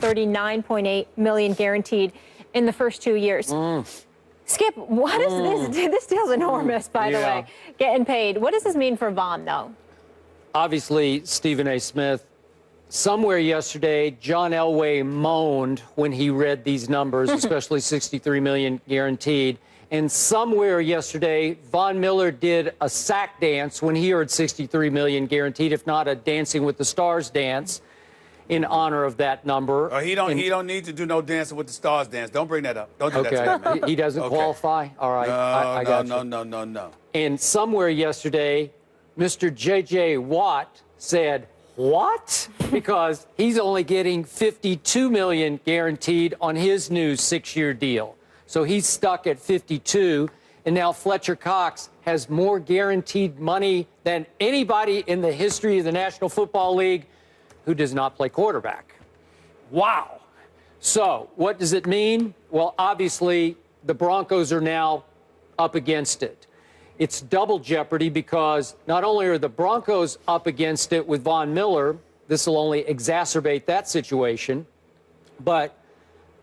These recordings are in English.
$39.8 million guaranteed in the first 2 years. Skip, what is this? This deal's enormous, by the way, getting paid. What does this mean for Von, though? Obviously, Stephen A. Smith, somewhere yesterday, John Elway moaned when he read these numbers, especially $63 million guaranteed. And somewhere yesterday, Von Miller did a sack dance when he heard $63 million guaranteed, if not a Dancing with the Stars dance, in honor of that number. Oh, he don't need to do no Dancing with the Stars dance. Don't bring that up. Don't do that to me. He doesn't qualify? All right. I got you. No. And somewhere yesterday, Mr. J.J. Watt said, what? Because he's only getting $52 million guaranteed on his new 6-year deal. So he's stuck at 52, and now Fletcher Cox has more guaranteed money than anybody in the history of the National Football League who does not play quarterback. Wow. So what does it mean? Well, obviously, the Broncos are now up against it. It's double jeopardy because not only are the Broncos up against it with Von Miller, this will only exacerbate that situation, but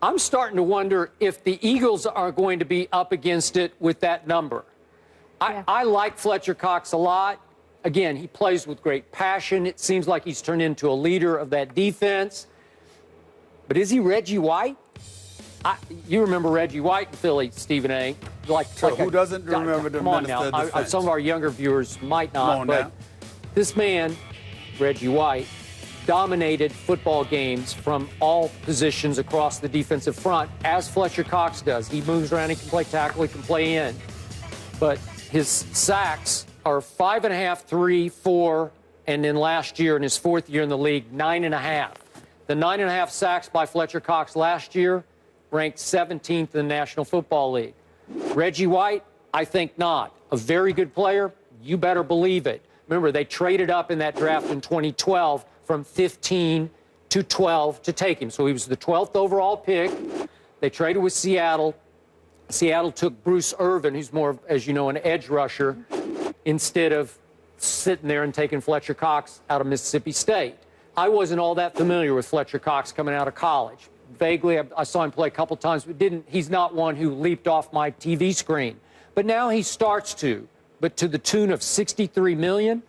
I'm starting to wonder if the Eagles are going to be up against it with that number. I like Fletcher Cox a lot. Again, he plays with great passion. It seems like he's turned into a leader of that defense. But is he Reggie White? You remember Reggie White in Philly, Stephen A. Who doesn't remember the minister of defense? Some of our younger viewers might not, but this man, Reggie White, dominated football games from all positions across the defensive front, as Fletcher Cox does. He moves around, he can play tackle, he can play in. But his sacks are 5.5, 3, 4, and then last year, in his 4th year in the league, 9.5. The 9.5 sacks by Fletcher Cox last year ranked 17th in the National Football League. Reggie White, I think not. A very good player, you better believe it. Remember, they traded up in that draft in 2012 from 15 to 12 to take him. So he was the 12th overall pick. They traded with Seattle. Seattle took Bruce Irvin, who's more, as you know, an edge rusher, instead of sitting there and taking Fletcher Cox out of Mississippi State. I wasn't all that familiar with Fletcher Cox coming out of college. Vaguely, I saw him play a couple times, but he's not one who leaped off my TV screen. But now he starts to, but to the tune of $63 million.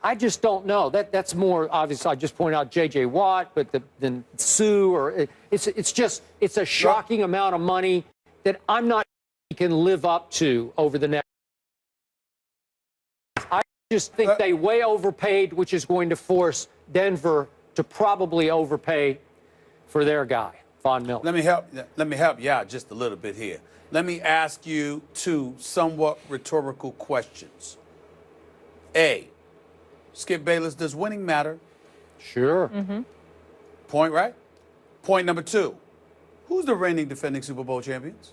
I just don't know. That's more obvious. I just pointed out J.J. Watt, but then Sue, or it's a shocking amount of money that I'm not sure he can live up to over the next. I just think they way overpaid, which is going to force Denver to probably overpay for their guy, Von Miller. Let me help you out just a little bit here. Let me ask you two somewhat rhetorical questions. A, Skip Bayless, does winning matter? Sure. Point, right? Point number two, who's the reigning defending Super Bowl champions?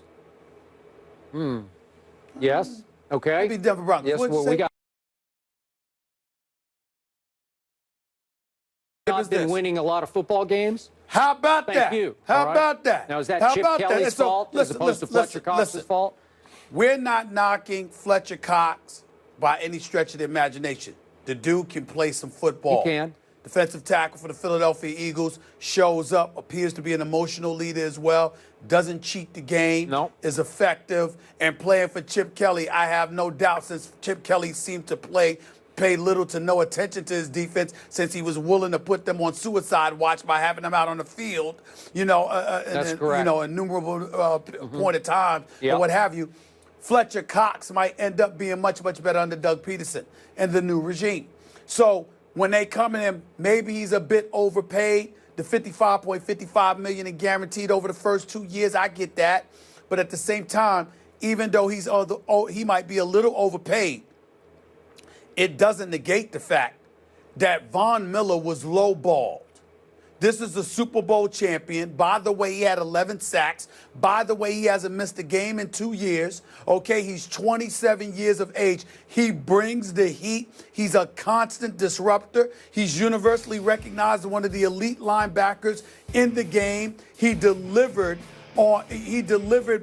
Yes. Okay. Maybe Denver Broncos. Yes, well, we got not been winning a lot of football games. How about that? Thank you. How about that? Now, is that Chip Kelly's fault as opposed to Fletcher Cox's fault? We're not knocking Fletcher Cox by any stretch of the imagination. The dude can play some football. He can. Defensive tackle for the Philadelphia Eagles, shows up, appears to be an emotional leader as well, doesn't cheat the game, is effective, and playing for Chip Kelly, I have no doubt, since Chip Kelly seemed to pay little to no attention to his defense, since he was willing to put them on suicide watch by having them out on the field, That's correct. Innumerable point of time, or what have you. Fletcher Cox might end up being much, much better under Doug Peterson and the new regime. So when they come in, maybe he's a bit overpaid. The $55.55 million in guaranteed over the first 2 years, I get that. But at the same time, even though he might be a little overpaid, it doesn't negate the fact that Von Miller was lowballed. This is a Super Bowl champion. By the way, he had 11 sacks. By the way, he hasn't missed a game in 2 years. Okay, he's 27 years of age. He brings the heat. He's a constant disruptor. He's universally recognized as one of the elite linebackers in the game. He delivered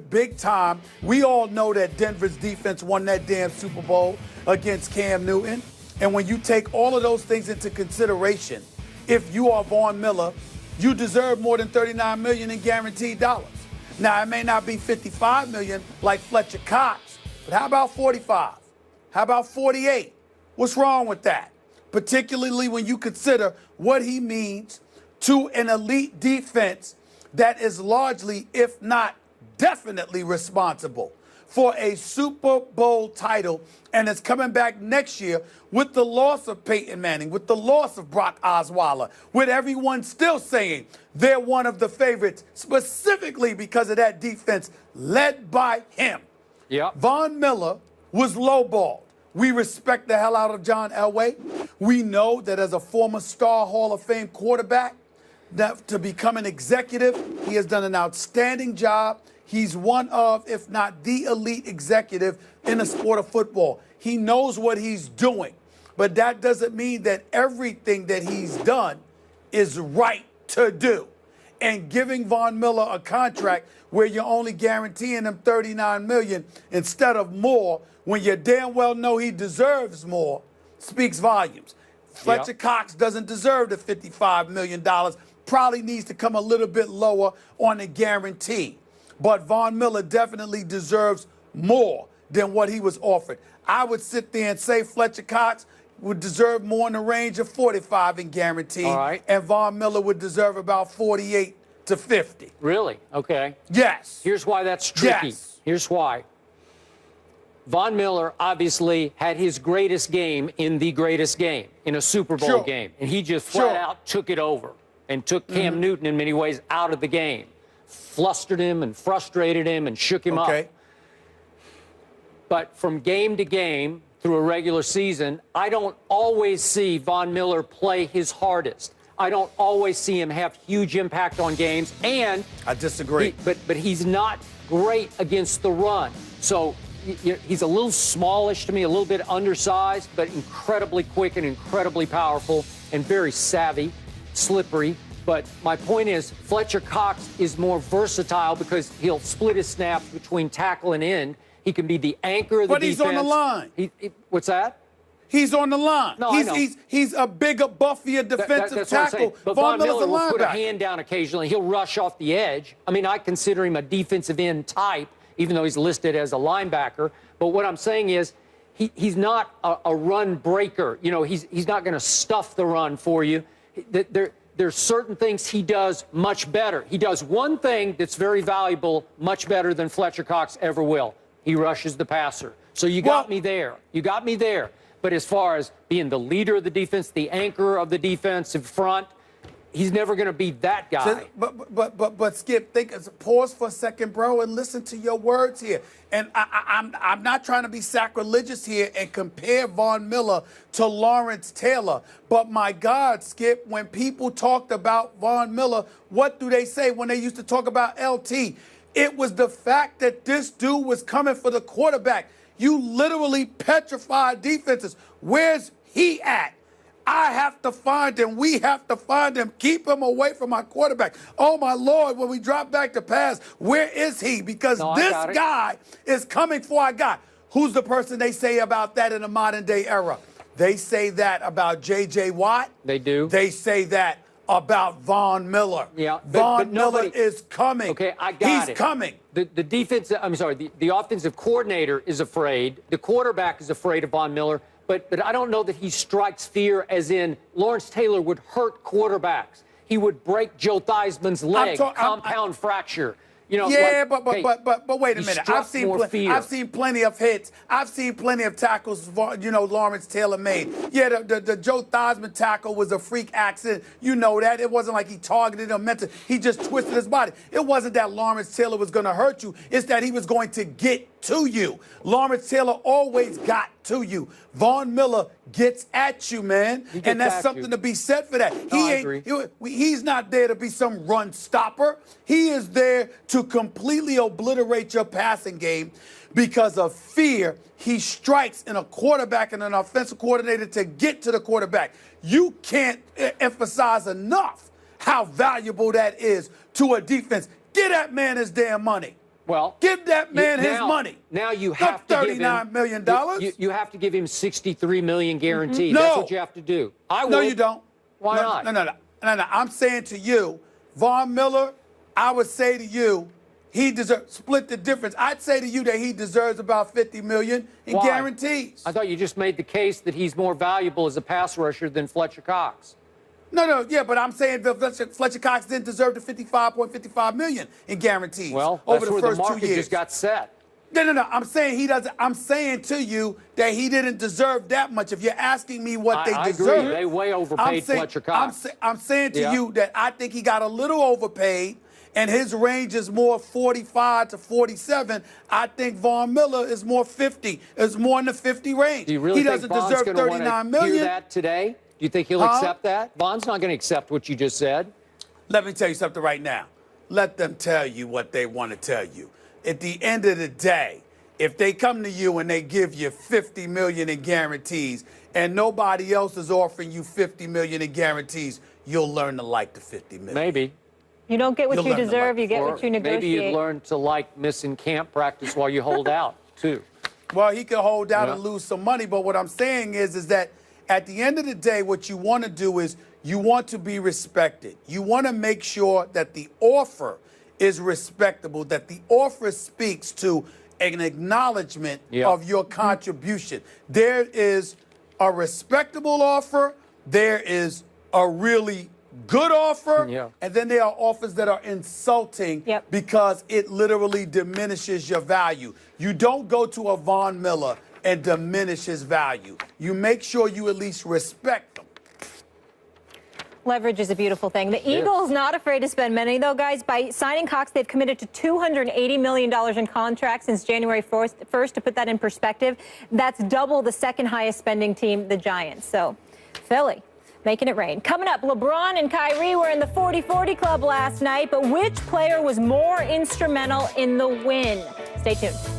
big time. We all know that Denver's defense won that damn Super Bowl against Cam Newton. And when you take all of those things into consideration, if you are Von Miller, you deserve more than $39 million in guaranteed dollars. Now, it may not be $55 million like Fletcher Cox, but how about 45? How about 48? What's wrong with that? Particularly when you consider what he means to an elite defense that is largely, if not definitely, responsible for a Super Bowl title, and is coming back next year with the loss of Peyton Manning, with the loss of Brock Osweiler, with everyone still saying they're one of the favorites, specifically because of that defense led by him. Yeah. Von Miller was lowballed. We respect the hell out of John Elway. We know that as a former star Hall of Fame quarterback, that to become an executive, he has done an outstanding job. He's one of, if not the elite executive in the sport of football. He knows what he's doing, but that doesn't mean that everything that he's done is right to do. And giving Von Miller a contract where you're only guaranteeing him $39 million instead of more, when you damn well know he deserves more, speaks volumes. Fletcher Cox doesn't deserve the $55 million. Probably needs to come a little bit lower on the guarantee. But Von Miller definitely deserves more than what he was offered. I would sit there and say Fletcher Cox would deserve more in the range of 45 in guarantee. All right. And Von Miller would deserve about 48 to 50. Really? Okay. Yes. Here's why that's tricky. Yes. Here's why. Von Miller obviously had his greatest game in the greatest game, in a Super Bowl game. And he just flat out took it over and took Cam Newton in many ways out of the game. Flustered him and frustrated him and shook him up. But from game to game through a regular season, I don't always see Von Miller play his hardest. I don't always see him have huge impact on games. And I disagree. But he's not great against the run. So he's a little smallish to me, a little bit undersized, but incredibly quick and incredibly powerful and very savvy, slippery. But my point is, Fletcher Cox is more versatile because he'll split his snaps between tackle and end. He can be the anchor of the defense. But he's on the line. What's that? He's on the line. No, he's a bigger, buffier defensive tackle. But Von Miller will put a hand down occasionally. He'll rush off the edge. I mean, I consider him a defensive end type, even though he's listed as a linebacker. But what I'm saying is, he's not a run breaker. You know, he's not going to stuff the run for you. There's certain things he does much better. He does one thing that's very valuable, much better than Fletcher Cox ever will. He rushes the passer. So you got me there. You got me there. But as far as being the leader of the defense, the anchor of the defensive front, he's never going to be that guy. But Skip, pause for a second, bro, and listen to your words here. And I'm not trying to be sacrilegious here and compare Von Miller to Lawrence Taylor. But my God, Skip, when people talked about Von Miller, what do they say when they used to talk about LT? It was the fact that this dude was coming for the quarterback. You literally petrified defenses. Where's he at? I have to find him. We have to find him. Keep him away from my quarterback. Oh, my Lord, when we drop back to pass, where is he? Because this guy is coming for our guy. Who's the person they say about that in the modern day era? They say that about J.J. Watt. They do. They say that about Von Miller. Yeah, Von Miller is coming. Okay, I got it. He's coming. The defense, I'm sorry, the offensive coordinator is afraid. The quarterback is afraid of Von Miller. But I don't know that he strikes fear as in Lawrence Taylor would hurt quarterbacks. He would break Joe Theismann's leg, compound fracture. You know, yeah, but wait a minute. I've seen plenty of hits. I've seen plenty of tackles, you know, Lawrence Taylor made. Yeah, the Joe Theismann tackle was a freak accident. You know that. It wasn't like he targeted him, meant to. He just twisted his body. It wasn't that Lawrence Taylor was going to hurt you. It's that he was going to get to you. Lawrence Taylor always got to you. Von Miller gets at you, man. And that's something to be said for that. He's not there to be some run stopper. He is there to completely obliterate your passing game because of fear. He strikes in a quarterback and an offensive coordinator to get to the quarterback. You can't emphasize enough how valuable that is to a defense. Get that man his damn money. Well, give that man his money. Now you have to give him $39 million. You have to give him $63 million guaranteed. No. That's what you have to do. No, you don't. Why not? No. I'm saying to you, Von Miller, I would say to you, he deserves, split the difference. I'd say to you that he deserves about $50 million in Why? guarantees. I thought you just made the case that he's more valuable as a pass rusher than Fletcher Cox. No, yeah, but I'm saying that Fletcher Cox didn't deserve the $55.55 million in guarantees Well, over that's the where first the market 2 years. just got set. No. I'm saying he doesn't. I'm saying to you that he didn't deserve that much. If you're asking me what they I deserve, agree. They way overpaid Fletcher Cox. I'm saying to you that I think he got a little overpaid, and his range is more 45 to 47. I think Von Miller is more 50. Is more in the 50 range. Do you really he think doesn't Von's deserve gonna 39 million. Hear that today? Do you think he'll accept that? Von's not going to accept what you just said. Let me tell you something right now. Let them tell you what they want to tell you. At the end of the day, if they come to you and they give you $50 million in guarantees and nobody else is offering you $50 million in guarantees, you'll learn to like the $50 million. Maybe. You don't get what you deserve, you get Or what you negotiate. maybe you learn to like missing camp practice while you hold out, too. Well, he could hold out and lose some money, but what I'm saying is that at the end of the day, what you want to do is you want to be respected. You want to make sure that the offer is respectable, that the offer speaks to an acknowledgement of your contribution. There is a respectable offer, there is a really good offer, and then there are offers that are insulting because it literally diminishes your value. You don't go to a Von Miller and diminish his value. You make sure you at least respect them. Leverage is a beautiful thing. The Eagles not afraid to spend money, though, guys. By signing Cox, they've committed to $280 million in contracts since January 1st. To put that in perspective, that's double the second highest spending team, the Giants. So, Philly making it rain. Coming up, LeBron and Kyrie were in the 40-40 club last night, but which player was more instrumental in the win? Stay tuned.